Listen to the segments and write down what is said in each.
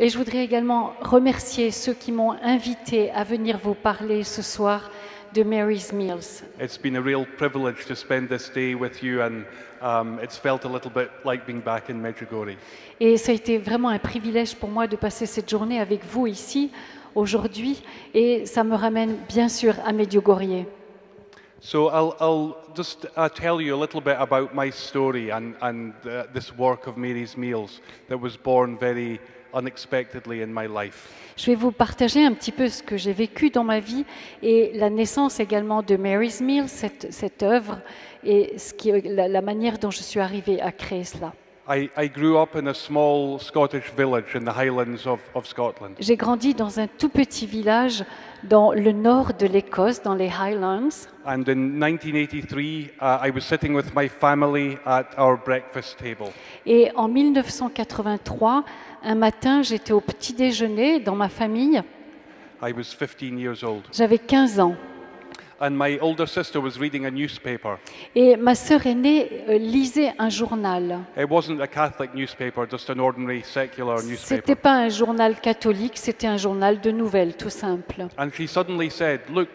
Et je voudrais également remercier ceux qui m'ont invité à venir vous parler ce soir de Mary's Meals. It's been a real privilege to spend this day with you, and it's felt a little bit like being back in Medjugorje. Et ça a été vraiment un privilège pour moi de passer cette journée avec vous ici aujourd'hui, et ça me ramène bien sûr à Medjugorje. So I'll just tell you a little bit about my story and this work of Mary's Meals that was born very unexpectedly in my life. Je vais vous partager un petit peu ce que j'ai vécu dans ma vie et la naissance également de Mary's Meals, cette œuvre, et la manière dont je suis arrivée à créer cela. I grew up in a small Scottish village in the Highlands of Scotland. J'ai grandi dans un tout petit village dans le nord de l'Écosse, dans les Highlands. And in 1983, I was sitting with my family at our breakfast table. Et en 1983, un matin, j'étais au petit déjeuner dans ma famille. I was 15 years old. J'avais 15 ans. And my older sister was reading a newspaper. Et ma sœur aînée lisait un journal. It wasn't a Catholic newspaper, just an ordinary secular C'était newspaper. pas un journal catholique, c'était un journal de nouvelles, tout simple. And she suddenly said, look,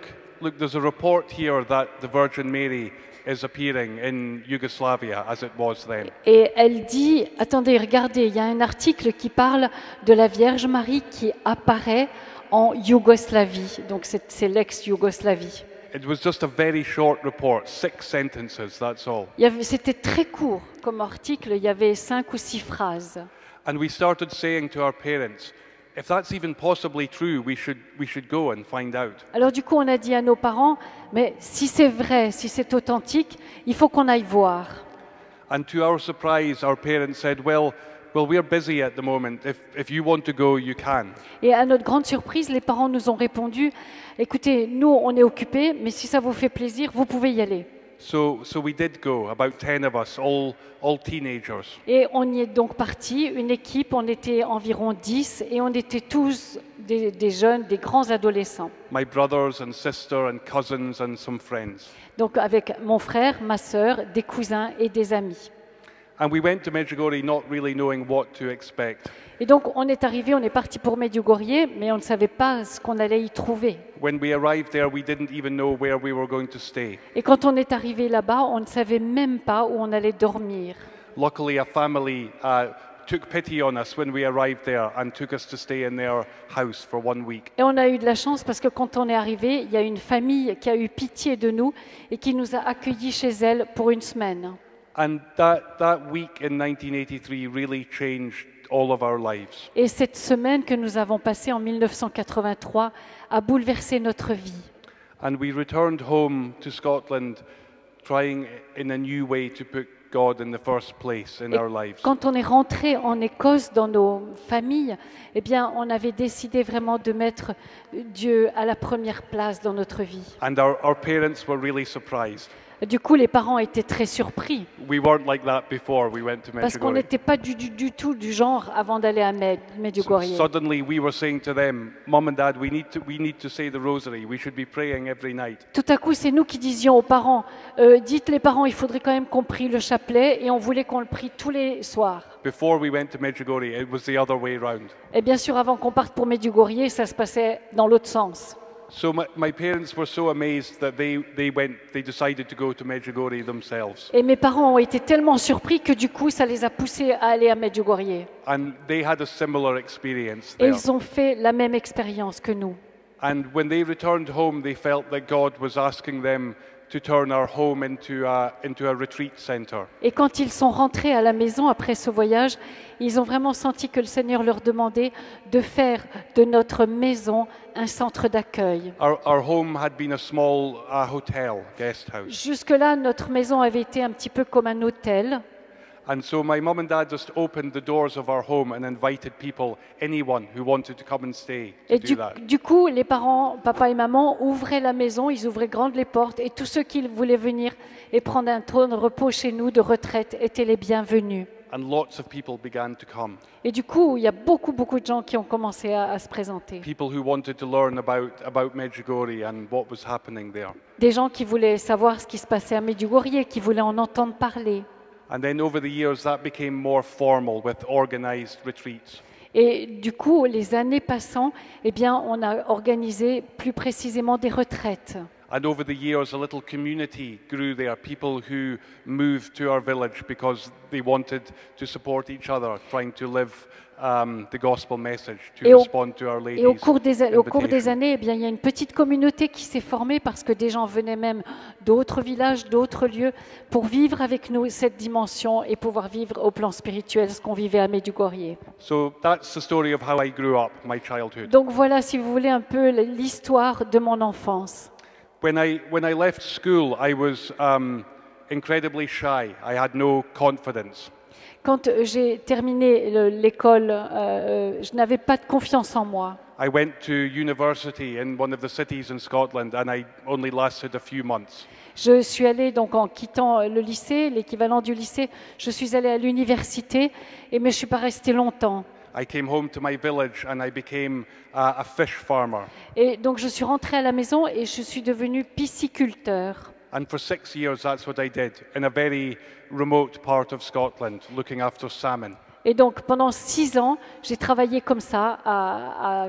there's a report here that the Virgin Mary is appearing in Yugoslavia as it was then. Et elle dit, attendez, regardez, il y a un article qui parle de la Vierge Marie qui apparaît en Yougoslavie. Donc c'est l'ex-Yougoslavie. It was just a very short report, 6 sentences, that's all. C'était très court comme article, il y avait 5 ou 6 phrases. And we started saying to our parents, if that's even possibly true, we should go and find out. Alors du coup, on a dit à nos parents, mais si c'est vrai, si c'est authentique, il faut qu'on aille voir. And to our surprise, our parents said, well, we're busy at the moment. If you want to go, you can. Et à notre grande surprise, les parents nous ont répondu, écoutez, nous, on est occupés, mais si ça vous fait plaisir, vous pouvez y aller. So we did go, about 10 of us, all teenagers. Et on y est donc partis, une équipe, on était environ 10, et on était tous des jeunes, des grands adolescents. My brothers and sister and cousins and some friends. Donc avec mon frère, ma sœur, des cousins et des amis. And we went to Medjugorje not really knowing what to expect. Et donc on est arrivé, on est parti pour Medjugorje, mais on ne savait pas ce qu'on allait y trouver. When we arrived there, we didn't even know where we were going to stay. Et quand on est arrivé là-bas, on ne savait même pas où on allait dormir. Luckily, a family took pity on us when we arrived there and took us to stay in their house for 1 week. Et on a eu de la chance parce que quand on est arrivé, il y a une famille qui a eu pitié de nous et qui nous a accueillis chez elle pour 1 semaine. And that week in 1983 really changed all of our lives. Et cette semaine que nous avons passée en 1983 a bouleversé notre vie. And we returned home to Scotland trying in a new way to put God in the first place in Et our lives. quand on est rentré en Écosse dans nos familles, eh bien, on avait décidé vraiment de mettre Dieu à la première place dans notre vie. And our parents were really surprised. Du coup, les parents étaient très surpris We weren't like that before we went to parce qu'on Medjugorje. n'était pas du tout du genre avant d'aller à Medjugorje. Suddenly we were saying to them, Mom and Dad, we need to say the rosary. We should be praying every night. Tout à coup, c'est nous qui disions aux parents, dites les parents, il faudrait quand même qu'on prie le chapelet, et on voulait qu'on le prie tous les soirs. Before we went to Medjugorje, it was the other way round. Et bien sûr, avant qu'on parte pour Medjugorje, ça se passait dans l'autre sens. So my parents were so amazed that they decided to go to Medjugorje themselves. Et mes parents ont été tellement surpris que du coup, ça les a poussés à aller à Medjugorje. And they had a similar experience Et there. ils ont fait la même expérience que nous. And when they returned home, they felt that God was asking them to turn our home into a retreat center. Et quand ils sont rentrés à la maison après ce voyage, ils ont vraiment senti que le Seigneur leur demandait de faire de notre maison un centre d'accueil. Our home had been a small hotel, guest house. Jusque-là, notre maison avait été un petit peu comme un hôtel. And so my mum and dad just opened the doors of our home and invited people, anyone who wanted to come and stay, to Et do that. du coup, les parents, papa et maman, ouvraient la maison, ils ouvraient grandes les portes, et tous ceux qui voulaient venir et prendre un temps de repos chez nous, de retraite, étaient les bienvenus. And lots of people began to come. Et du coup, il y a beaucoup de gens qui ont commencé à se présenter. People who wanted to learn about Medjugorje and what was happening there. Des gens qui voulaient savoir ce qui se passait à Medjugorje, qui voulaient en entendre parler. And then over the years, that became more formal with organized retreats. Et du coup, les années passant, eh bien, on a organisé plus précisément des retraites. And over the years, a little community grew there, people who moved to our village because they wanted to support each other, trying to live the gospel message, to Et au, respond to Our et au Lady's cours des invitation. années, eh bien, il y a une petite communauté qui s'est formée parce que des gens venaient même d'autres villages, d'autres lieux, pour vivre avec nous cette dimension et pouvoir vivre au plan spirituel ce qu'on vivait à Medjugorje. So that's the story of how I grew up, my childhood. Donc voilà, si vous voulez, un peu l'histoire de mon enfance. When I left school, I was incredibly shy. I had no confidence. Quand j'ai terminé l'école, je n'avais pas de confiance en moi. I went to university in one of the cities in Scotland, and I only lasted a few months. Je suis allée donc en quittant le lycée, l'équivalent du lycée, je suis allée à l'université, mais je ne suis pas restée longtemps. I came home to my village and I became a fish farmer. Et donc je suis rentrée à la maison et je suis devenue pisciculteur. And for 6 years, that's what I did in a very remote part of Scotland, looking after salmon. Et donc pendant 6 ans, j'ai travaillé comme ça à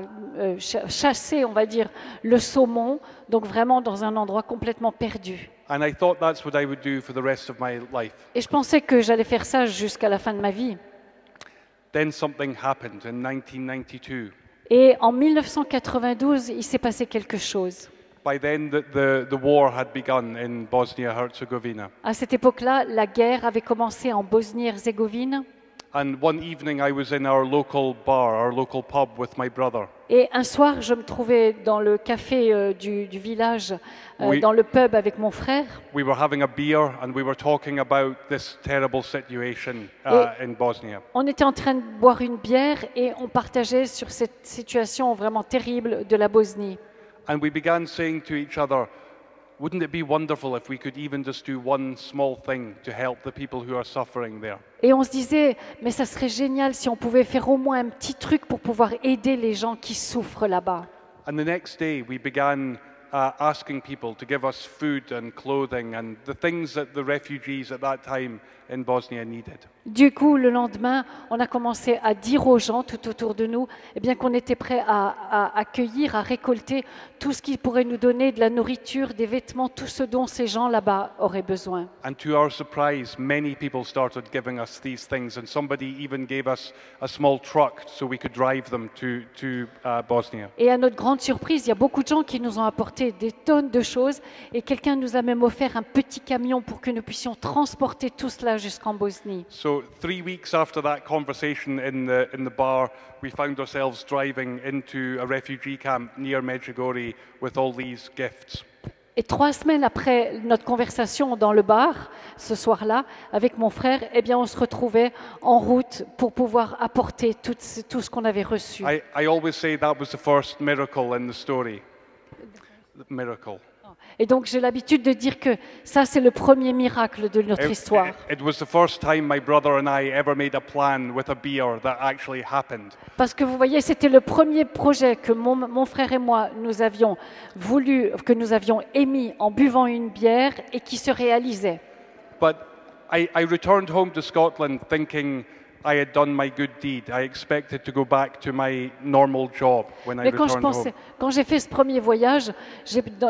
chasser, on va dire, le saumon, donc vraiment dans un endroit complètement perdu. And I thought that's what I would do for the rest of my life. Et je pensais que j'allais faire ça jusqu'à la fin de ma vie. Then something happened in 1992. Et en 1992, il s'est passé quelque chose. By then, the war had begun in Bosnia-Herzegovina. À cette époque-là, la guerre avait commencé en Bosnie-Herzégovine. And one evening, I was in our local bar, our local pub, with my brother. Et un soir, je me trouvais dans le café du village, Oui. dans le pub avec mon frère. We were having a beer and we were talking about this terrible situation in Bosnia. On était en train de boire une bière et on partageait sur cette situation vraiment terrible de la Bosnie. And we began saying to each other, wouldn't it be wonderful if we could even just do one small thing to help the people who are suffering there? Et on se disait, mais ça serait génial si on pouvait faire au moins un petit truc pour pouvoir aider les gens qui souffrent là-bas. And the next day, we began asking people to give us food and clothing and the things that the refugees at that time in Bosnia needed. Du coup, le lendemain, on a commencé à dire aux gens tout autour de nous, eh bien qu'on était prêts à accueillir, à récolter tout ce qui pourrait nous donner de la nourriture, des vêtements, tout ce dont ces gens là-bas auraient besoin. And to our surprise, many people started giving us these things, and somebody even gave us a small truck so we could drive them to Bosnia. Et à notre grande surprise, il y a beaucoup de gens qui nous ont apporté des tonnes de choses et quelqu'un nous a même offert un petit camion pour que nous puissions transporter tout cela jusqu'en Bosnie. So 3 weeks after that conversation in the bar, we found ourselves driving into a refugee camp near Medjugorje with all these gifts. Et 3 semaines après notre conversation dans le bar, ce soir-là, avec mon frère, eh bien, on se retrouvait en route pour pouvoir apporter tout ce qu'on avait reçu. I always say that was the first miracle in the story. The miracle. Et donc, j'ai l'habitude de dire que ça, c'est le premier miracle de notre histoire. It was the first time my brother and I ever made a plan with a beer that actually happened. Parce que vous voyez, c'était le premier projet que mon frère et moi, nous avions voulu, que nous avions émis en buvant une bière et qui se réalisait. But I returned home to Scotland thinking I had done my good deed. I expected to go back to my normal job when I Mais returned home. quand j'ai fait ce premier voyage,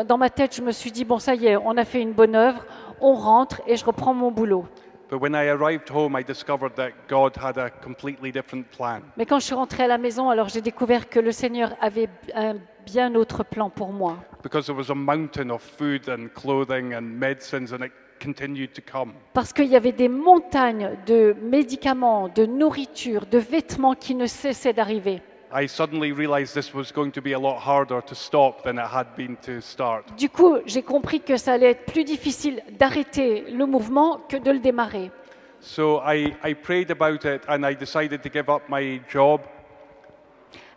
dans ma tête, je me suis dit, bon, ça y est, on a fait une bonne œuvre, on rentre et je reprends mon boulot. But when I arrived home, I discovered that God had a completely different plan. Mais quand je suis rentrée à la maison, alors j'ai découvert que le Seigneur avait un bien autre plan pour moi. Because there was a mountain of food and clothing and medicines, and it continued to come. Parce qu'il y avait des montagnes de médicaments, de nourriture, de vêtements qui ne cessaient d'arriver. I suddenly realized this was going to be a lot harder to stop than it had been to start. Du coup, j'ai compris que ça allait être plus difficile d'arrêter le mouvement que de le démarrer. So I prayed about it and I decided to give up my job.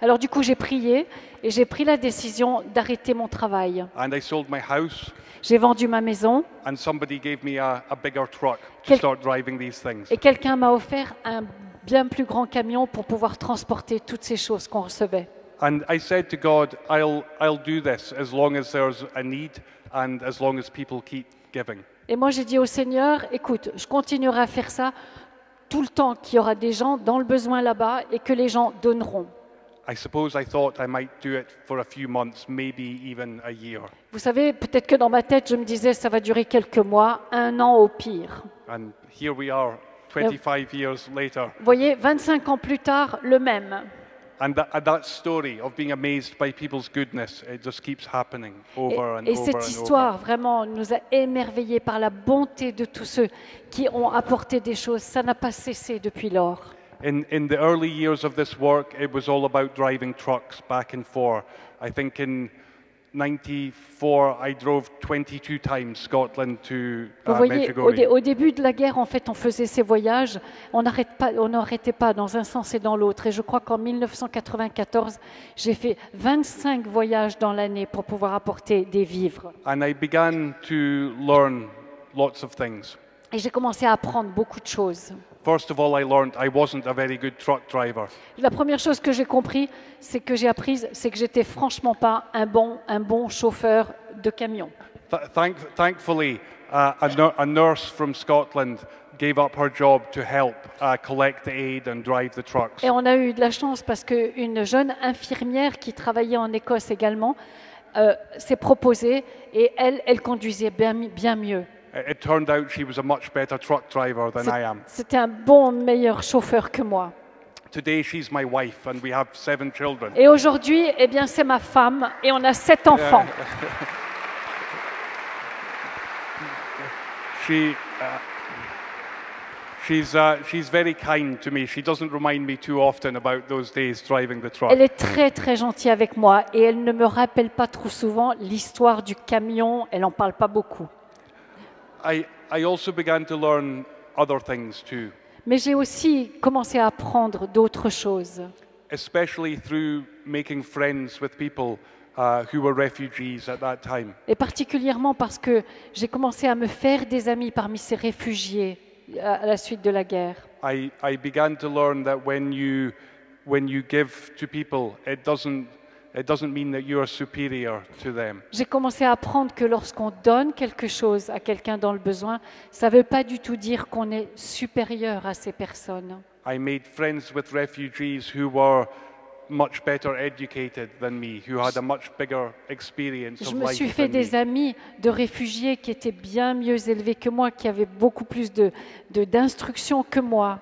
Alors du coup, j'ai prié et j'ai pris la décision d'arrêter mon travail. And I sold my house, J'ai vendu ma maison and somebody gave me a bigger truck to Quel- start driving these things. et quelqu'un m'a offert un bien plus grand camion pour pouvoir transporter toutes ces choses qu'on recevait. And I said to God, I'll do this as long as there's a need and as long as people keep giving. Et moi, j'ai dit au Seigneur, écoute, je continuerai à faire ça tout le temps qu'il y aura des gens dans le besoin là-bas et que les gens donneront. I suppose I thought I might do it for a few months, maybe even a year. Vous savez, peut-être que dans ma tête, je me disais, ça va durer quelques mois, 1 an au pire. And here we are, 25 years later. Vous voyez, 25 ans plus tard, le même. And that story of being amazed by people's goodness, it just keeps happening over and Et over cette and histoire, vraiment, nous a émerveillés par la bonté de tous ceux qui ont apporté des choses. Ça n'a pas cessé depuis lors. In the early years of this work, it was all about driving trucks back and forth. I think in 94, I drove 22 times Scotland to Vous voyez, Medjugorje. au début de la guerre, en fait, on faisait ces voyages, on n'arrêtait pas dans un sens et dans l'autre. Et je crois qu'en 1994, j'ai fait 25 voyages dans l'année pour pouvoir apporter des vivres. And I began to learn lots of things. Et j'ai commencé à apprendre beaucoup de choses. First of all, I learned I wasn't a very good truck driver. La première chose que j'ai compris, c'est que j'étais franchement pas un bon chauffeur de camion. Thankfully, a nurse from Scotland gave up her job to help collect the aid and drive the trucks. Et on a eu de la chance parce qu'une jeune infirmière qui travaillait en Écosse également s'est proposée et elle conduisait bien mieux. It turned out she was a much better truck driver than I am. C'était un meilleur chauffeur que moi. Today, she's my wife, and we have 7 children. Et aujourd'hui, eh bien, c'est ma femme et on a 7 enfants. She's very kind to me. She doesn't remind me too often about those days driving the truck. Elle est très très gentille avec moi et elle ne me rappelle pas trop souvent l'histoire du camion. Elle n'en parle pas beaucoup. I also began to learn other things too. Mais j'ai aussi commencé à apprendre d'autres choses. Especially through making friends with people who were refugees at that time. Et particulièrement parce que j'ai commencé à me faire des amis parmi ces réfugiés à la suite de la guerre. I began to learn that when you give to people, it doesn't mean that you are superior to them. J'ai commencé à apprendre que lorsqu'on donne quelque chose à quelqu'un dans le besoin, ça ne veut pas du tout dire qu'on est supérieur à ces personnes. I made friends with refugees who were much better educated than me, who had a much bigger experience Je of me suis life fait than des me. amis de réfugiés qui étaient bien mieux élevés que moi, qui avaient beaucoup plus d'instruction que moi.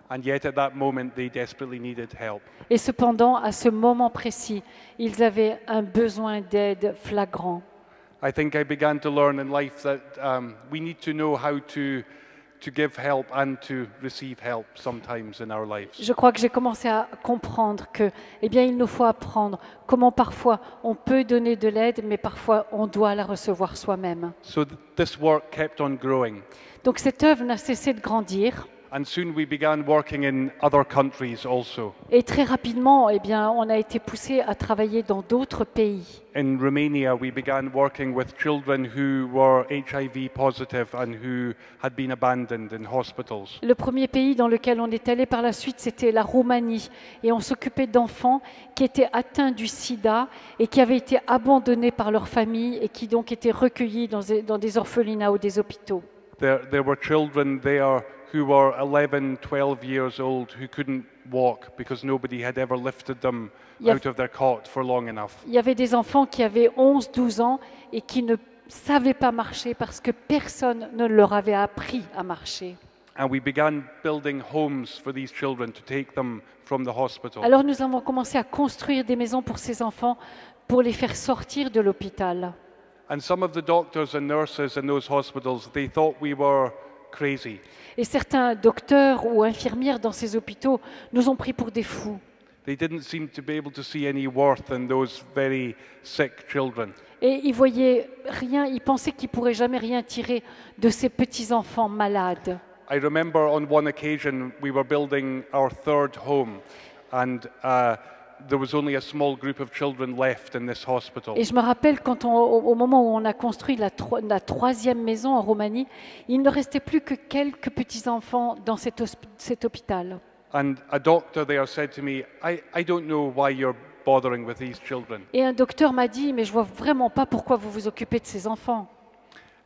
And yet at that moment they desperately needed help. Et cependant, à ce moment précis, ils avaient un besoin d'aide flagrant. I think I began to learn in life that we need to know how to give help and to receive help sometimes in our lives. Je crois que j'ai commencé à comprendre que, eh bien, il nous faut apprendre comment parfois on peut donner de l'aide, mais parfois on doit la recevoir soi-même. So this work kept on growing. Donc cette œuvre n'a cessé de grandir. And soon we began working in other countries also. Et très rapidement, eh bien, on a été poussé à travailler dans d'autres pays. In Romania, we began working with children who were HIV positive and who had been abandoned in hospitals. Le premier pays dans lequel on est allé par la suite, c'était la Roumanie. Et on s'occupait d'enfants qui étaient atteints du sida et qui avaient été abandonnés par leur famille et qui donc étaient recueillis dans des orphelinats ou des hôpitaux. There were children there who were 11, 12 years old who couldn't walk because nobody had ever lifted them out of their cot for long enough. Il y avait des enfants qui avaient 11, 12 ans et qui ne savaient pas marcher parce que personne ne leur avait appris à marcher. And we began building homes for these children to take them from the hospital. Alors nous avons commencé à construire des maisons pour ces enfants pour les faire sortir de l'hôpital. And some of the doctors and nurses in those hospitals, they thought we were crazy. Et certains docteurs ou infirmières dans ces hôpitaux nous ont pris pour des fous. They didn't seem to be able to see any worth in those very sick children. Et ils voyaient rien, ils pensaient qu'ils pourraient jamais rien tirer de ces petits enfants malades. I remember on one occasion we were building our third home, and there was only a small group of children left in this hospital. Et je me rappelle au moment où on a construit la troisième maison en Roumanie, il ne restait plus que quelques petits enfants dans cet hôpital. And a doctor there said to me, I don't know why you're bothering with these children. Et un docteur m'a dit, mais je vois vraiment pas pourquoi vous vous occupez de ces enfants.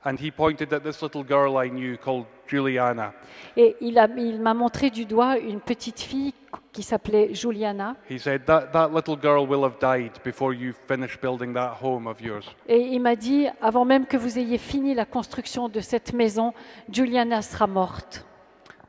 And he pointed at this little girl I knew called Juliana. Et il m'a montré du doigt une petite fille qui s'appelait Juliana. He said, that little girl will have died before you finish building that home of yours. Et il m'a dit, avant même que vous ayez fini la construction de cette maison, Juliana sera morte.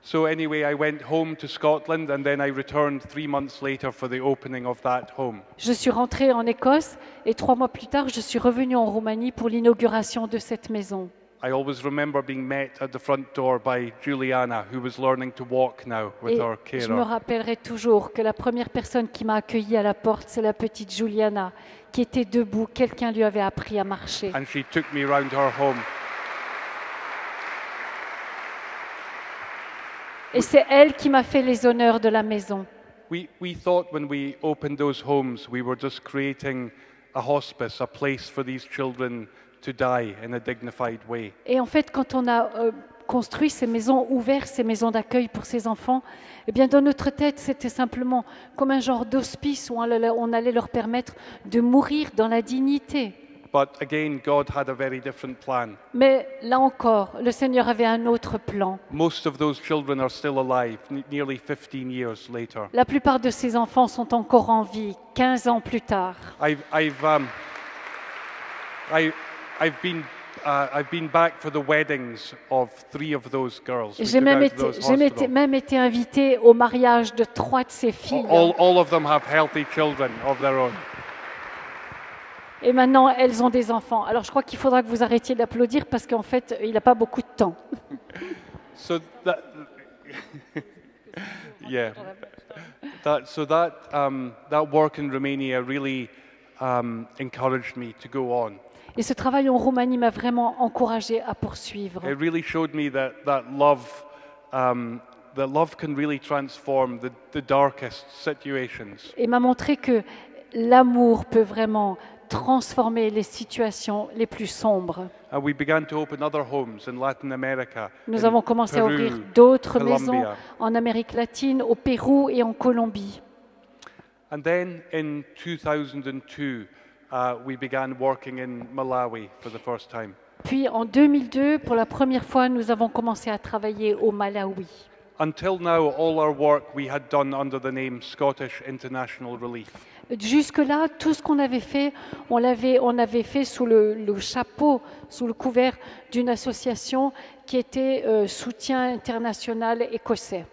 So anyway, I went home to Scotland and then I returned 3 months later for the opening of that home. Je suis rentrée en Écosse et 3 mois plus tard, je suis revenue en Roumanie pour l'inauguration de cette maison. I always remember being met at the front door by Juliana, who was learning to walk now with Et her je me carer. rappellerai toujours que la première personne qui m'a accueillie à la porte, c'est la petite Juliana, qui était debout. Quelqu'un lui avait appris à marcher. And she took me round her home. Et c'est elle qui m'a fait les honneurs de la maison. We thought when we opened those homes, we were just creating a hospice, a place for these children to die in a dignified way. Et en fait, quand on a construit ces maisons, ouvert ces maisons d'accueil pour ces enfants, eh bien, dans notre tête, c'était simplement comme un genre d'hospice où on allait leur permettre de mourir dans la dignité. But again, God had a very different plan. Mais là encore, le Seigneur avait un autre plan. Most of those children are still alive, nearly 15 years later. La plupart de ces enfants sont encore en vie, 15 ans plus tard. I've been back for the weddings of 3 of those girls. We J'ai took même out to those hospitals. même été invitée au mariage de 3 de ces filles. All of them have healthy children of their own. Et maintenant, elles ont des enfants. Alors, je crois qu'il faudra que vous arrêtiez d'applaudir parce qu'en fait, il n'a pas beaucoup de temps. So that, yeah, that work in Romania really encouraged me to go on. Et ce travail en Roumanie m'a vraiment encouragée à poursuivre. It really showed me that love can really transform the darkest situations. Et m'a montré que l'amour peut vraiment transformer les situations les plus sombres. We began to open other homes in Latin America. Nous in avons commencé à Peru, ouvrir d'autres Colombia. maisons en Amérique latine, au Pérou et en Colombie. And then in 2002, we began working in Malawi for the first time. Puis en 2002, pour la première fois, nous avons commencé à travailler au Malawi. Until now, all our work we had done under the name Scottish International Relief. Jusque-là, tout ce qu'on avait fait, on avait fait sous le chapeau, sous le couvert d'une association qui était Soutien international écossais.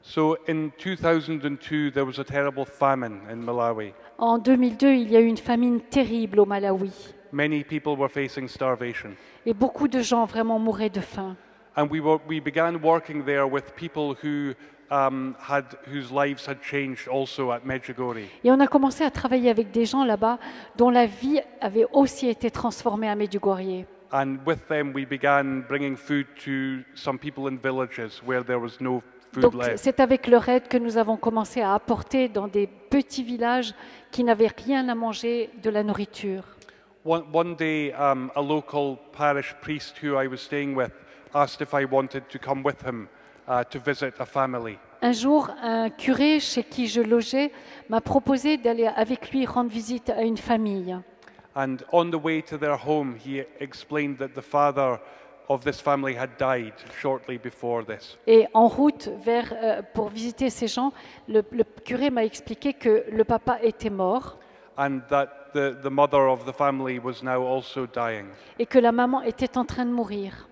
So in 2002, there was a terrible famine in Malawi. En 2002, il y a eu une famine terrible au Malawi. Many people were facing starvation. Et beaucoup de gens vraiment mouraient de faim. And we began working there with people whose lives had changed also at Medjugorje. Et on a commencé à travailler avec des gens là-bas dont la vie avait aussi été transformée à Medjugorje. And with them, we began bringing food to some people in villages where there was no food Donc left. c'est avec leur aide que nous avons commencé à apporter dans des petits villages qui n'avaient rien à manger de la nourriture. One day, a local parish priest who I was staying with asked if I wanted to come with him to visit a family. Un jour, un curé chez qui je logeais m'a proposé d'aller avec lui rendre visite à une famille. And on the way to their home, he explained that the father of this family had died shortly before this. Et en route pour visiter ces gens, le curé m'a expliqué que le papa était mort And that the mother of the family was now also dying. et que la maman était en train de mourir.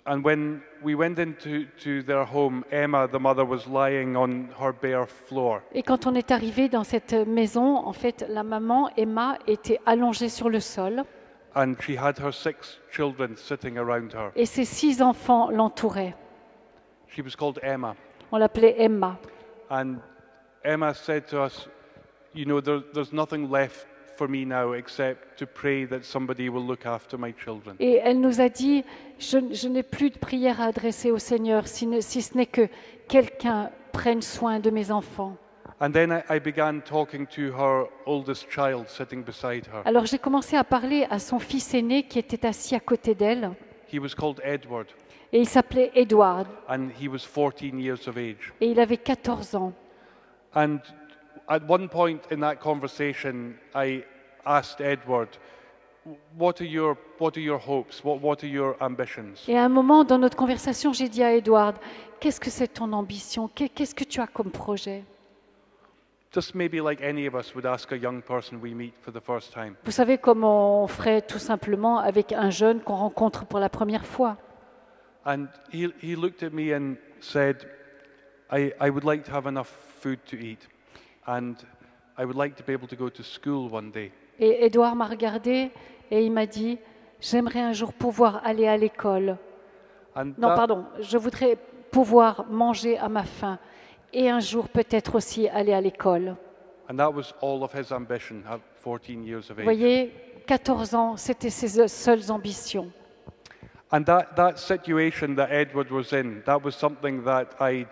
And when we went into their home, Emma, the mother, was lying on her bare floor. Et quand on est arrivé dans cette maison, en fait, la maman, Emma, était allongée sur le sol And she had her 6 children sitting around her. et ses 6 enfants l'entouraient. She was called Emma. On l'appelait Emma. And Emma said to us, you know, there's nothing left for me now except to pray that somebody will look after my children. Et elle nous a dit, je n'ai plus de prière à adresser au Seigneur si ce n'est que quelqu'un prenne soin de mes enfants. And then I began talking to her oldest child sitting beside her. Alors j'ai commencé à parler à son fils aîné qui était assis à côté d'elle. He was called Edward, Et il s'appelait Edward. and he was 14 years of age. Et il avait 14 ans. And at one point in that conversation, I asked Edward, what are your hopes? What are your ambitions? Et à un moment dans notre conversation, j'ai dit à Edward, qu'est-ce que c'est ton ambition? Qu'est-ce que tu as comme projet? Just maybe like any of us would ask a young person we meet for the first time. Vous savez comment on ferait tout simplement avec un jeune qu'on rencontre pour la première fois? And he looked at me and said, I would like to have enough food to eat, and I would like to be able to go to school one day. Et Edouard m'a regardé et il m'a dit, j'aimerais un jour pouvoir aller à l'école. And Non, that- pardon, je voudrais pouvoir manger à ma faim et un jour peut-être aussi aller à l'école. And that was all of his ambition at 14 years of Vous age. voyez, 14 ans, c'était ses seules ambitions. And that situation that Edward was in, that was something that I'd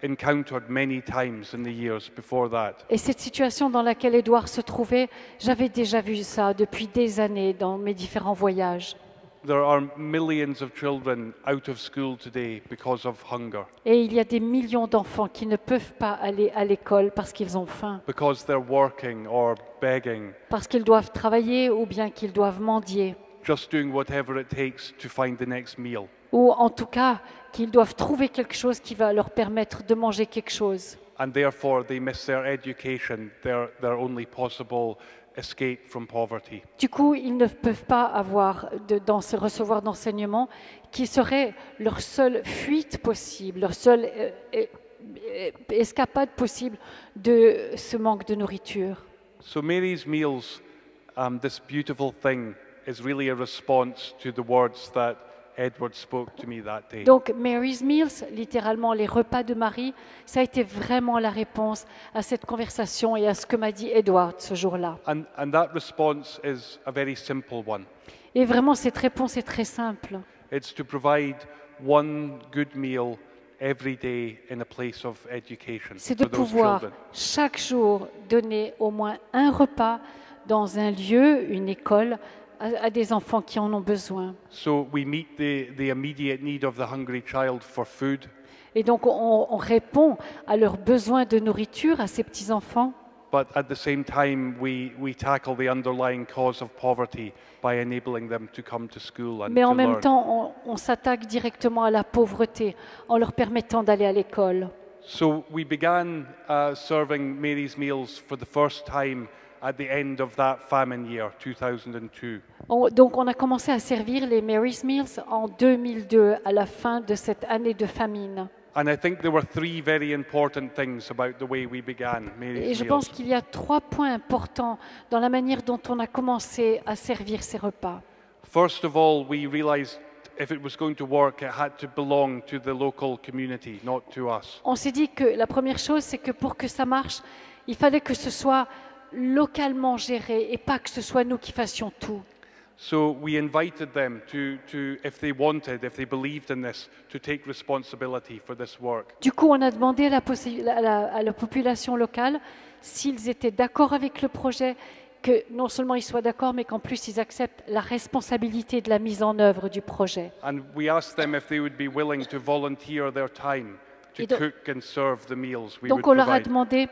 encountered many times in the years before that. Et cette situation dans laquelle Édouard se trouvait, j'avais déjà vu ça depuis des années dans mes différents voyages. There are millions of children out of school today because of hunger, Et il y a des millions d'enfants qui ne peuvent pas aller à l'école parce qu'ils ont faim, because they're working or begging, parce qu'ils doivent travailler ou bien qu'ils doivent mendier, just doing whatever it takes to find the next meal. ou en tout cas qu'ils doivent trouver quelque chose qui va leur permettre de manger quelque chose. And therefore they miss their education, their only possible escape from poverty. Du coup, ils ne peuvent pas recevoir d'enseignement qui serait leur seule fuite possible, leur seule escapade possible de ce manque de nourriture. So Mary's meals, this beautiful thing, is really a response to the words that Edward spoke to me that day. Donc, Mary's Meals, littéralement les repas de Marie, ça a été vraiment la réponse à cette conversation et à ce que m'a dit Edward ce jour-là. And that response is a very simple one. Et vraiment, cette réponse est très simple. It's to provide one good meal every day in a place of education C'est de for those pouvoir children. chaque jour donner au moins un repas dans un lieu, une école, à des enfants qui en ont besoin. So we meet the immediate need of the hungry child for food, Et donc, on répond à leurs besoins de nourriture, à ces petits-enfants, but at the same time we tackle the underlying cause of poverty by enabling them to come to school and mais en to même learn. temps, on s'attaque directement à la pauvreté en leur permettant d'aller à l'école. So we began serving Mary's Meals for the first time at the end of that famine year, 2002. Donc, on a commencé à servir les Mary's Meals en 2002, à la fin de cette année de famine. And I think there were three very important things about the way we began Et Mary's je Meals. pense qu'il y a 3 points importants dans la manière dont on a commencé à servir ces repas. First of all, we realized if it was going to work, it had to belong to the local community, not to us. On s'est dit que la première chose, c'est que pour que ça marche, il fallait que ce soit localement géré et pas que ce soit nous qui fassions tout. So we invited them to if they wanted, if they believed in this, to take responsibility for this work. Du coup, on a demandé à la population locale s'ils étaient d'accord avec le projet, que non seulement ils soient d'accord, mais qu'en plus ils acceptent la responsabilité de la mise en œuvre du projet. And we asked them if they would be willing to volunteer their time to Et donc- cook and serve the meals we Donc would on leur a provide. demandé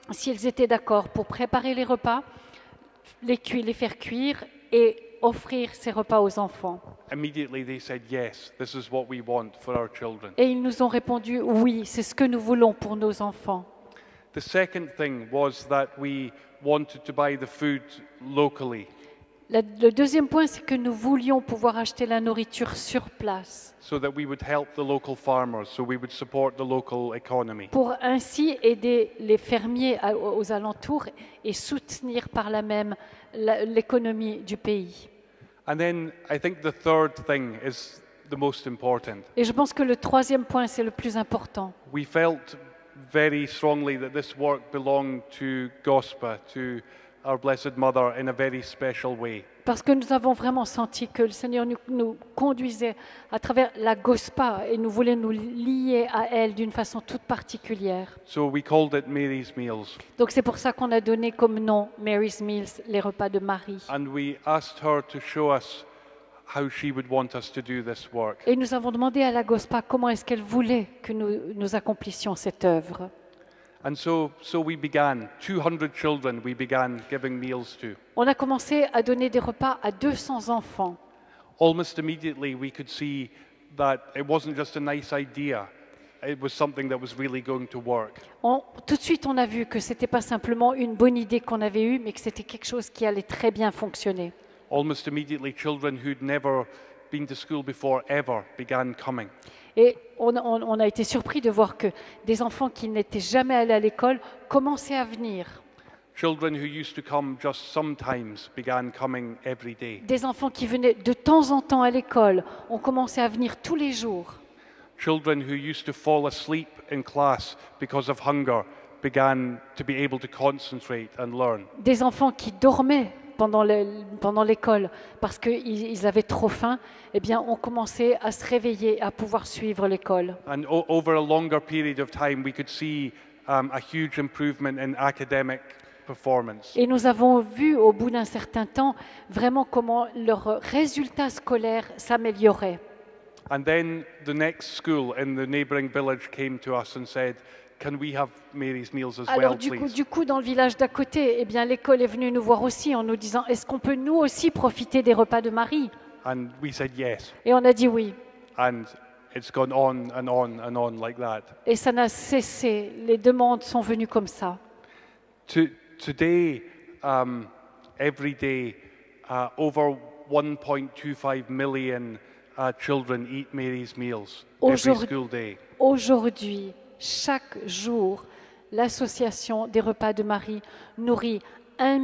s'ils étaient d'accord pour préparer les repas, les faire cuire et offrir ces repas aux enfants. Immediately they said, yes, this is what we want for our children. Et ils nous ont répondu oui, c'est ce que nous voulons pour nos enfants. The second thing was that we wanted to buy the food locally Le deuxième point, c'est que nous voulions pouvoir acheter la nourriture sur place so that we would help the local farmers, so we would support the local economy. pour ainsi aider les fermiers aux alentours et soutenir par là même l'économie du pays. And then I think the third thing is the most important. Et je pense que le troisième point, c'est le plus important. We felt very strongly that this work belonged to Gospa, to our Blessed Mother, in a very special way. Parce que nous avons vraiment senti que le Seigneur nous conduisait à travers la Gospa et nous voulait nous lier à elle d'une façon toute particulière. So we called it Mary's Meals. Donc c'est pour ça qu'on a donné comme nom Mary's Meals, les repas de Marie. And we asked her to show us how she would want us to do this work. Et nous avons demandé à la Gospa comment est-ce qu'elle voulait que nous accomplissions cette œuvre. And so we began, 200 children we began giving meals to. On a commencé à donner des repas à 200 enfants. Almost immediately we could see that it wasn't just a nice idea, it was something that was really going to work. Tout de suite, on a vu que ce n'était pas simplement une bonne idée qu'on avait eue, mais que c'était quelque chose qui allait très bien fonctionner. Almost immediately children who'd never been to school before ever began coming. Et on a été surpris de voir que des enfants qui n'étaient jamais allés à l'école commençaient à venir. Children who used to come just sometimes began coming every day. Des enfants qui venaient de temps en temps à l'école ont commencé à venir tous les jours. Children who used to fall asleep in class because of hunger began to be able to concentrate and learn. Des enfants qui dormaient pendant l'école parce qu'ils avaient trop faim, eh bien, ont commencé à se réveiller, à pouvoir suivre l'école. And over a longer period of time, we could see a huge improvement in academic performance. Et nous avons vu au bout d'un certain temps vraiment comment leurs résultats scolaires s'amélioraient. And then the next school in the neighbouring village came to us and said, "Can we have Mary's meals as Alors well, please?" du coup, dans le village d'à côté, eh bien, l'école est venue nous voir aussi en nous disant « Est-ce qu'on peut nous aussi profiter des repas de Marie ?» And we said yes. Et on a dit oui. And it's gone on and on and on like that. Et ça n'a cessé. Les demandes sont venues comme ça. Today, every day, over 1.25 million children eat Mary's meals every school day. Aujourd'hui, chaque jour, l'association des repas de Marie nourrit 1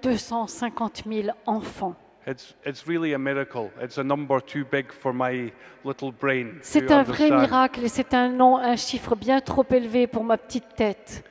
250 000 enfants. It's really a miracle. It's a number too big for my little brain to C'est un vrai understand. miracle et c'est un chiffre bien trop élevé pour ma petite tête.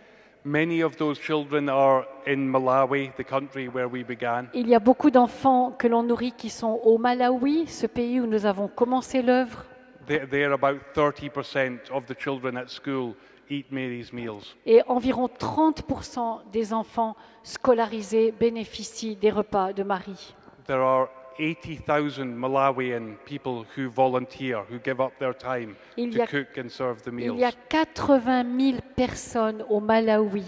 Many of those children are in Malawi, the country where we began. Il y a beaucoup d'enfants que l'on nourrit qui sont au Malawi, ce pays où nous avons commencé l'œuvre. There about 30% of the children at school eat Mary's meals. Et environ 30% des enfants scolarisés bénéficient des repas de Marie. There are 80,000 Malawian people who volunteer, who give up their time Il y to a- cook and serve the Il meals. y a 80 000 personnes au Malawi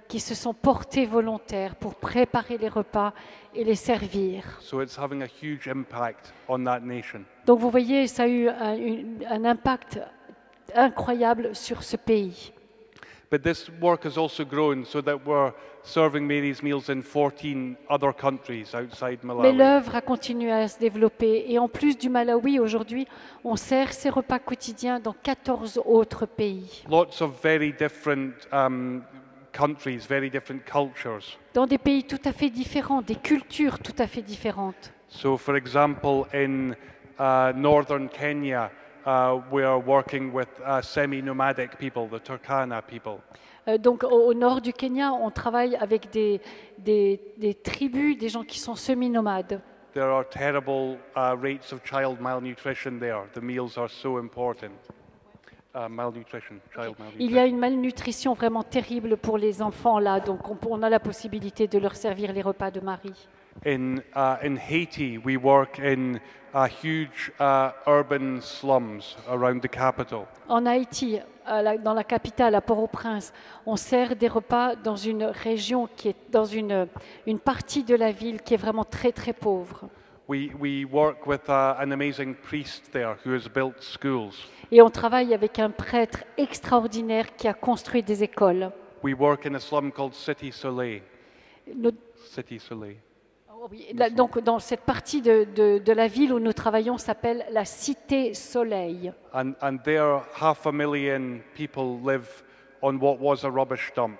qui se sont portées volontaires pour préparer les repas et les servir. So it's having a huge impact on that nation. Donc vous voyez, ça a eu un impact incroyable sur ce pays. But this work has also grown so that we're serving Mary's meals in 14 other countries outside Mais Malawi. l'œuvre a continué à se développer. Et en plus du Malawi, aujourd'hui, on sert ces repas quotidiens dans 14 autres pays, Lots of very different countries, very different cultures. dans des pays tout à fait différents, des cultures tout à fait différentes. So, for example, in northern Kenya, we are working with semi-nomadic people, the Turkana people. Donc au nord du Kenya, on travaille avec des tribus, des gens qui sont semi-nomades. There are terrible rates of child malnutrition there. The meals are so important. Malnutrition, child malnutrition. Il y a une malnutrition vraiment terrible pour les enfants là, donc on a la possibilité de leur servir les repas de Marie. In Haiti, we work in huge urban slums around the capital. En Haïti, dans la capitale, à Port-au-Prince, on sert des repas dans une région qui est dans une partie de la ville qui est vraiment très très pauvre. We work with an amazing priest there who has built schools. Et on travaille avec un prêtre extraordinaire qui a construit des écoles. We work in a slum called Cité Soleil. Nous- Cité Soleil. oui, donc dans cette partie de la ville où nous travaillons s'appelle la Cité Soleil. And there, 500,000 people live on what was a rubbish dump.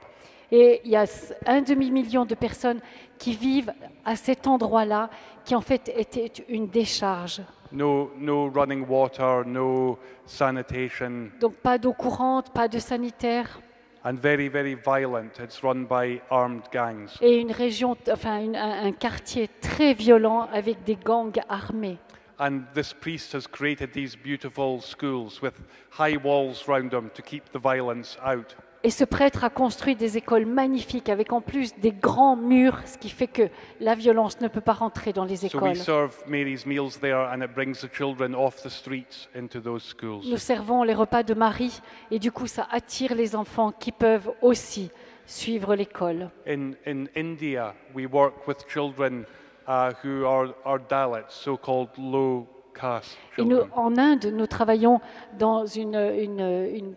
Et il y a 1 demi-million de personnes qui vivent à cet endroit-là, qui en fait était une décharge. No running water, no sanitation, Donc pas d'eau courante, pas de sanitaire, and very, very violent. It's run by armed gangs. et une région, enfin un quartier très violent avec des gangs armés. And this priest has created these beautiful schools with high walls round them to keep the violence out. Et ce prêtre a construit des écoles magnifiques avec en plus des grands murs, ce qui fait que la violence ne peut pas rentrer dans les So we écoles. serve Mary's meals there, and it brings the children off the streets into those schools. Nous servons les repas de Marie et du coup ça attire les enfants qui peuvent aussi suivre l'école. In India, we work with children who are Dalits, so-called low caste Et nous, children. en Inde, nous travaillons dans une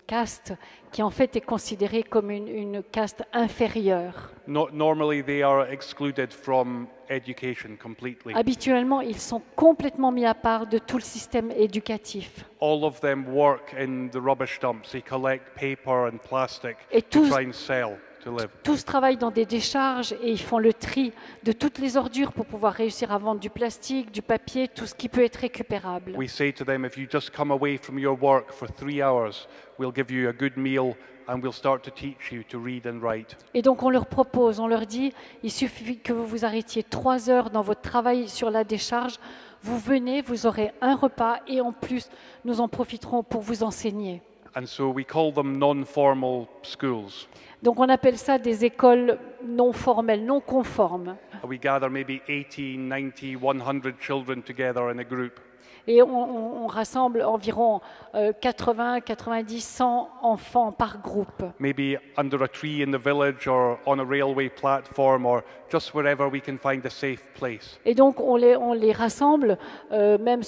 caste qui en fait est considérée comme une caste inférieure. Normally, they are excluded from education completely. Habituellement, ils sont complètement mis à part de tout le système éducatif. All of them work in the rubbish dumps. They collect paper and plastic Et to tous- try and sell to live. Tous travaillent dans des décharges et ils font le tri de toutes les ordures pour pouvoir réussir à vendre du plastique, du papier, tout ce qui peut être récupérable. We say to them, if you just come away from your work for 3 hours, we'll give you a good meal and we'll start to teach you to read and write. Et donc on leur propose, on leur dit, il suffit que vous vous arrêtiez 3 heures dans votre travail sur la décharge, vous venez, vous aurez un repas et en plus nous en profiterons pour vous enseigner. And so we call them non-formal schools. Donc on appelle ça des écoles non formelles, non conformes. We gather maybe 80, 90, 100 children together in a group. Et on rassemble environ 80, 90, 100 enfants par groupe. Maybe under a tree in the village or on a railway platform or just wherever we can find a safe place. Et donc on les rassemble même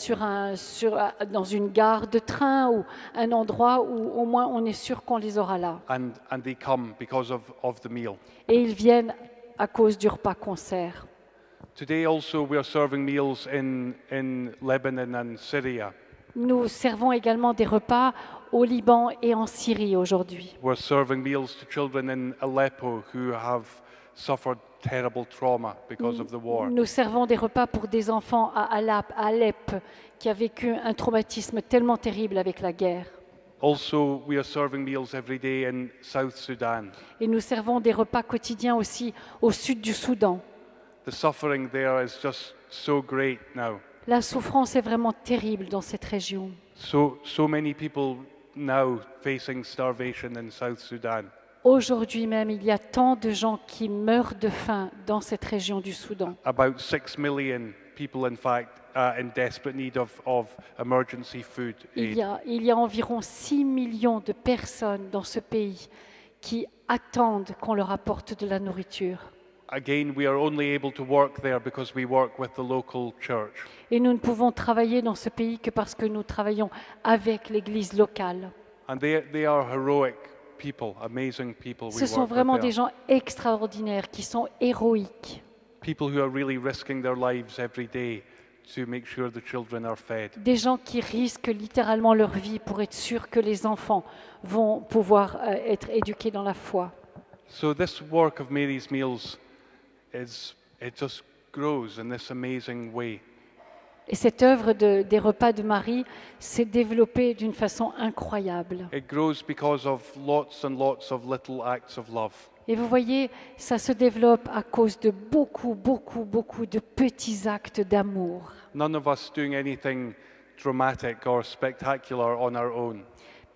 dans une gare de train ou un endroit où au moins on est sûr qu'on les aura là. And they come because of the meal. Et ils viennent à cause du repas concert. Today also we are serving meals in Lebanon and Syria. Nous servons également des repas au Liban et en Syrie aujourd'hui. We're serving meals to children in Aleppo who have suffered terrible trauma because of the war. Nous servons des repas pour des enfants à Alep qui a vécu un traumatisme tellement terrible avec la guerre. Also, we are serving meals every day in South Sudan. Et nous servons des repas quotidiens aussi au sud du Soudan. The suffering there is just so great now. La souffrance est vraiment terrible dans cette région. So many people now facing starvation in South Sudan. Aujourd'hui même, il y a tant de gens qui meurent de faim dans cette région du Soudan. About 6 million people, in fact, in desperate need of emergency food aid. Il y a environ 6 millions de personnes dans ce pays qui attendent qu'on leur apporte de la nourriture. Again, we are only able to work there because we work with the local church. Et nous ne pouvons travailler dans ce pays que parce que nous travaillons avec l'Église locale. And they are heroic people, amazing people we Ce sont work vraiment with des there. gens extraordinaires qui sont héroïques. People who are really risking their lives every day to make sure the children are fed. Des gens qui risquent littéralement leur vie pour être sûrs que les enfants vont pouvoir être éduqués dans la foi. So this work of Mary's Meals it just grows in this amazing way. Et cette œuvre des repas de Marie s'est développée d'une façon incroyable. It grows because of lots and lots of little acts of love. Et vous voyez, ça se développe à cause de beaucoup, beaucoup, beaucoup de petits actes d'amour. None of us doing anything dramatic or spectacular on our own.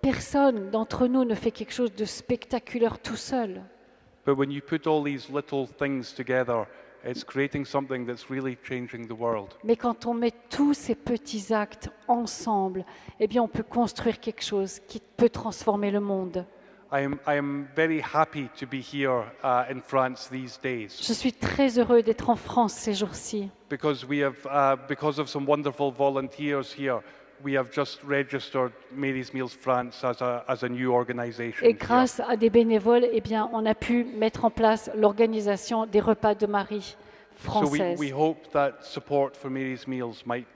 Personne d'entre nous ne fait quelque chose de spectaculaire tout seul. But when you put all these little things together, it's creating something that's really changing the world. Mais quand on met tous ces petits actes ensemble, eh bien on peut construire quelque chose qui peut transformer le monde. I am very happy to be here in France these days Je suis très heureux d'être en France ces jours-ci. because because of some wonderful volunteers here, we have just registered Mary's Meals France as a new organization. Et grâce à des bénévoles, eh bien, on a pu mettre en place l'organisation des repas de Marie So française. we hope that support for Mary's Meals might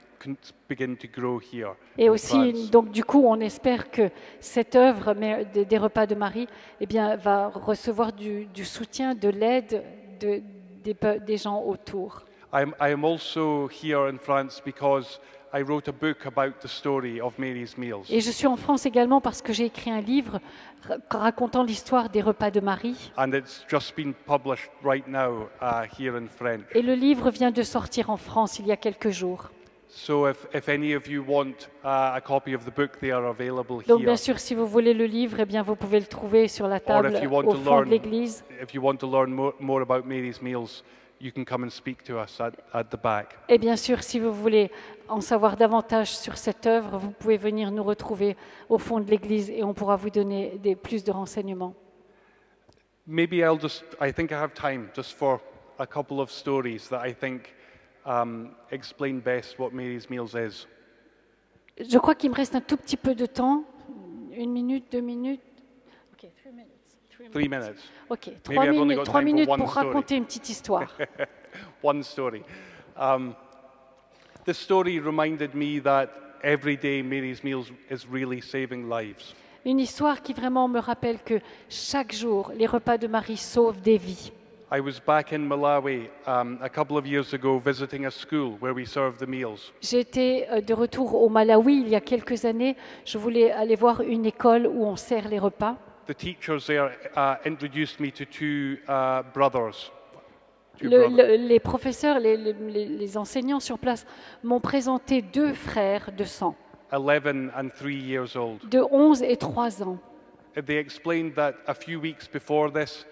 begin to grow here. Et in aussi, France. donc du coup, on espère que cette œuvre des repas de Marie, eh bien, va recevoir du soutien, de l'aide des gens autour. I am also here in France because I wrote a book about the story of Mary's Meals. Et je suis en France également parce que j'ai écrit un livre racontant l'histoire des repas de Marie. And it's just been published right now here in French. Et le livre vient de sortir en France il y a quelques jours. So if any of you want a copy of the book, they are available Donc here. bien sûr, si vous voulez le livre, eh bien vous pouvez le trouver sur la Or table if you want au to fond de learn, l'église. if you want to learn more about Mary's Meals, you can come and speak to us at the back. Et bien sûr, si vous voulez en savoir davantage sur cette œuvre, vous pouvez venir nous retrouver au fond de l'église et on pourra vous donner plus de renseignements. Maybe I think I have time just for a couple of stories that I think explain best what Mary's Meals is. Je crois qu'il me reste un tout petit peu de temps. 1 minute, 2 minutes. Ok, 3 minutes. 3 minutes. Ok, Maybe I've only got 3 time for minutes one pour story. raconter une petite histoire. One story. This story reminded me that every day Mary's Meals is really saving lives. Une histoire qui vraiment me rappelle que chaque jour, les repas de Marie sauvent des vies. I was back in Malawi a couple of years ago visiting a school where we serve the meals. J'ai été de retour au Malawi il y a quelques années. Je voulais aller voir une école où on sert les repas. The teachers there introduced me to two brothers. Two brothers. Les professeurs, les enseignants sur place m'ont présenté 2 frères de sang, 11 and 3 years old. de 11 et 3 ans. They explained that a few weeks before this,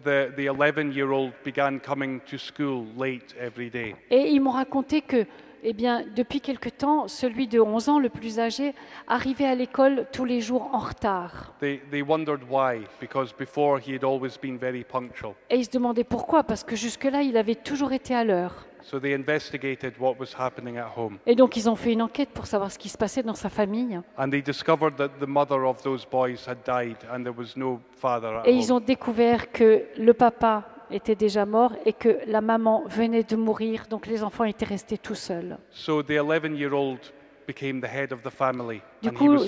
the 11-year-old began coming to school late every day. Et ils m'ont raconté que, eh bien, depuis quelque temps, celui de 11 ans, le plus âgé, arrivait à l'école tous les jours en retard. They wondered why, because before he had always been very punctual. Et ils se demandaient pourquoi, parce que jusque-là, il avait toujours été à l'heure. So they investigated what was happening at home. Et donc, ils ont fait une enquête pour savoir ce qui se passait dans sa famille. And they discovered that the mother of those boys had died and there was no father at Et ils home. ont découvert que le papa était déjà mort et que la maman venait de mourir, donc les enfants étaient restés tout seuls. So the 11-year-old became the head of the family Du and he coup, was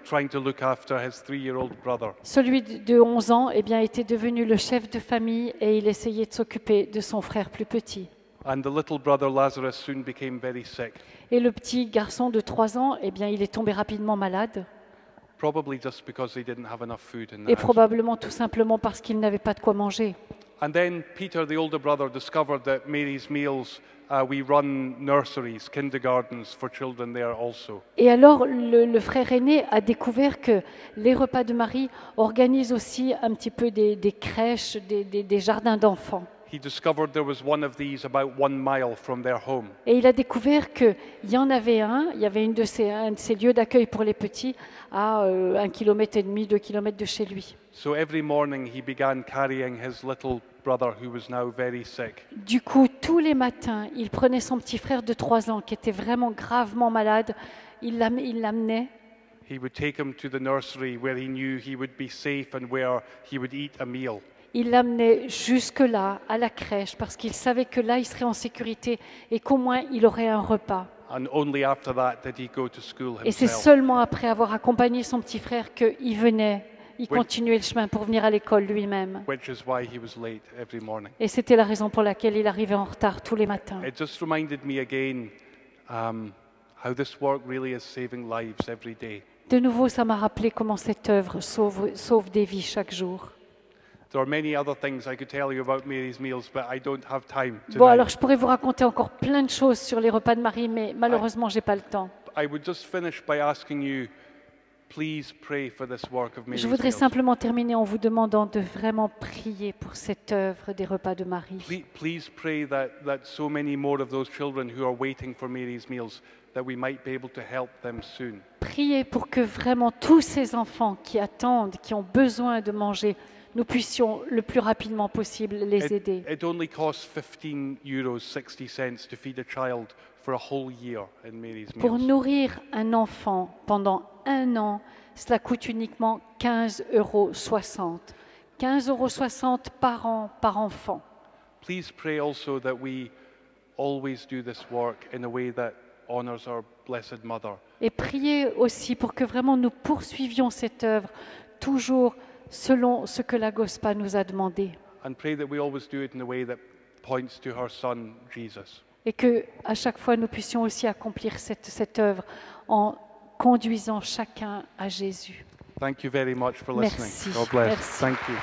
trying to look after his 3-year-old brother. Celui de 11 ans, eh bien, était devenu le chef de famille et il essayait de s'occuper de son frère plus petit. And the little brother Lazarus soon became very sick, Et le petit garçon de 3 ans, eh bien, il est tombé rapidement malade, probably just because they didn't have enough food in the et house. probablement tout simplement parce qu'il n'avait pas de quoi manger. And then Peter, the older brother, discovered that Mary's Meals, we run nurseries, kindergartens for children there also. Et alors, le frère aîné a découvert que les repas de Marie organisent aussi un petit peu des crèches, des jardins d'enfants. He discovered there was one of these about 1 mile from their home. Et il a découvert qu'il y en avait il y avait un de ces lieux d'accueil pour les petits à 1,5 km, 2 km de chez lui. So every morning he began carrying his little brother who was now very sick. Du coup, tous les matins, il prenait son petit frère de 3 ans qui était vraiment gravement malade, il l'amenait. He would take him to the nursery where he knew he would be safe and where he would eat a meal. Il l'amenait jusque-là, à la crèche, parce qu'il savait que là, il serait en sécurité et qu'au moins, il aurait un repas. And only after that did he go to school Et c'est himself. seulement après avoir accompagné son petit frère qu'il venait, il Oui. continuait le chemin pour venir à l'école lui-même. Which is why he was late every morning. Et c'était la raison pour laquelle il arrivait en retard tous les matins. It just reminded me again how this work really is saving lives every day. De nouveau, ça m'a rappelé comment cette œuvre sauve des vies chaque jour. There are many other things I could tell you about Mary's Meals, but I don't have time Bon, alors tonight. je pourrais vous raconter encore plein de choses sur les repas de Marie, mais malheureusement, j'ai pas le temps. I would just finish by asking you, please pray for this work of Mary's Je voudrais Meals. simplement terminer en vous demandant de vraiment prier pour cette œuvre des repas de Marie. Please pray that so many more of those children who are waiting for Mary's Meals, that we might be able to help them soon. Priez pour que vraiment tous ces enfants qui attendent, qui ont besoin de manger, nous puissions le plus rapidement possible les aider. It only costs €15.60 to feed a child for a whole year in Mary's Pour Meals. nourrir un enfant pendant 1 an, cela coûte uniquement 15,60 €. 15,60 € par an, par enfant. Please pray also that we always do this work in a way that honors our Blessed Mother. Et priez aussi pour que vraiment nous poursuivions cette œuvre, toujours selon ce que la GOSPA nous a demandé. And pray that we always do it in a way that points to her Son, Jesus. Et que à chaque fois nous puissions aussi accomplir cette œuvre en conduisant chacun à Jésus. Thank you very much for listening. Merci. God bless. Merci. Thank you.